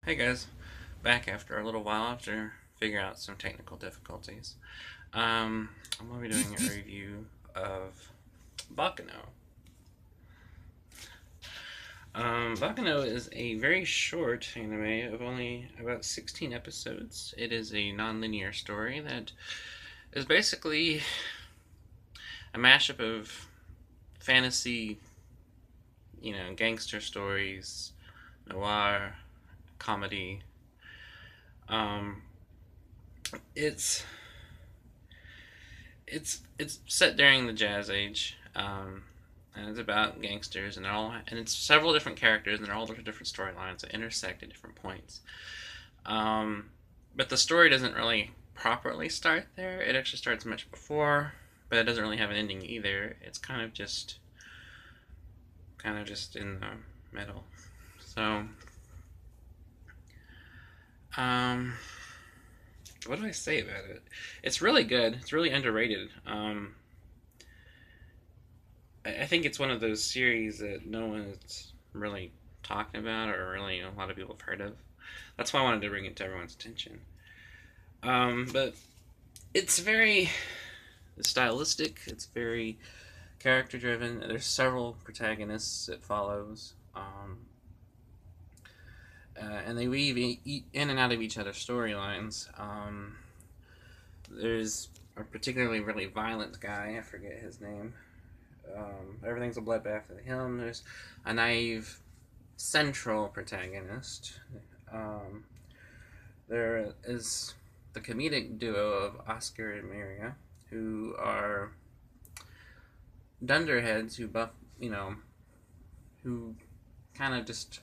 Hey guys, back after a little while after figuring out some technical difficulties. I'm going to be doing a review of Baccano. Baccano is a very short anime of only about 16 episodes. It is a non-linear story that is basically a mashup of fantasy, gangster stories, noir, comedy. Um, it's it's set during the Jazz Age, and it's about gangsters, and it's several different characters, and they're all different storylines that intersect at different points. Um, but the story doesn't really properly start there. It actually starts much before, but it doesn't really have an ending either. It's kind of just in the middle. So, um, what do I say about it? It's really good. It's really underrated. I think it's one of those series that no one's really talking about, or really a lot of people have heard of. That's why I wanted to bring it to everyone's attention. But it's very stylistic. It's very character driven. There's several protagonists it follows, and they weave in and out of each other's storylines. There's a particularly really violent guy. I forget his name. Everything's a bloodbath with him. There's a naive central protagonist. Um, there is the comedic duo of Oscar and Maria, who are dunderheads who kind of just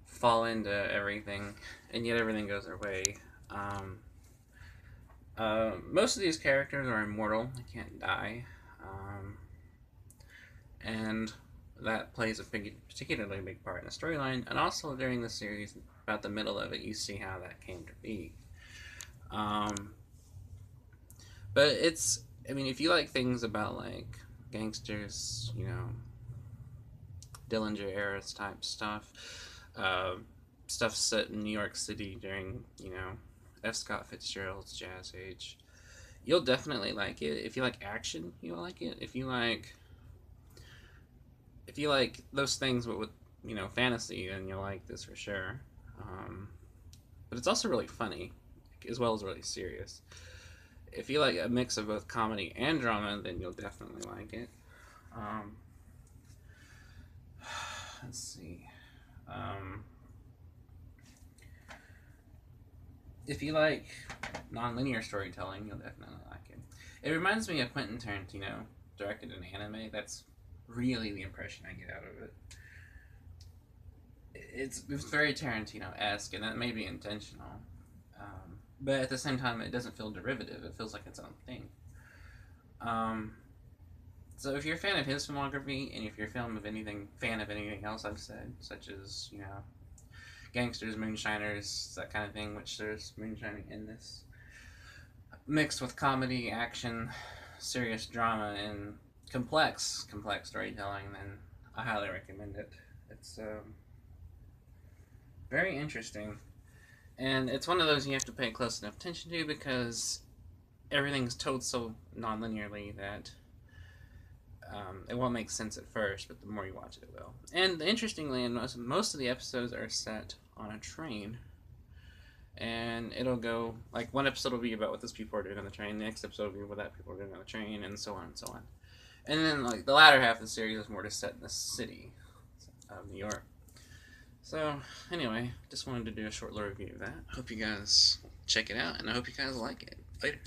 fall into everything, and yet everything goes their way. Um, most of these characters are immortal; they can't die. And that plays a particularly big part in the storyline. And also during the series, about the middle of it, you see how that came to be. Um, but I mean, if you like things about like gangsters, Dillinger era type stuff, uh, stuff set in New York City during, F. Scott Fitzgerald's Jazz Age, you'll definitely like it. If you like action, you'll like it. If you like those things with fantasy, then you'll like this for sure. Um, but it's also really funny, as well as really serious. If you like a mix of both comedy and drama, then you'll definitely like it. Um, let's see. Um, if you like non-linear storytelling, you'll definitely like it. It reminds me of Quentin Tarantino directed an anime. That's really the impression I get out of it. It's very Tarantino-esque, and that may be intentional. But at the same time, it doesn't feel derivative. It feels like its own thing. Um, so if you're a fan of his filmography, and if you're fan of anything else I've said, such as gangsters, moonshiners, that kind of thing, which there's moonshining in this, mixed with comedy, action, serious drama, and complex storytelling, then I highly recommend it. It's very interesting, and it's one of those you have to pay close enough attention to because everything's told so non-linearly that it won't make sense at first, but the more you watch it, it will. And interestingly, most of the episodes are set on a train, and it'll go like one episode will be about what those people are doing on the train, the next episode will be what that people are doing on the train, and so on and so on. And then like the latter half of the series is more just set in the city of New York. So anyway, just wanted to do a short little review of that. Hope you guys check it out, and I hope you guys like it. Later.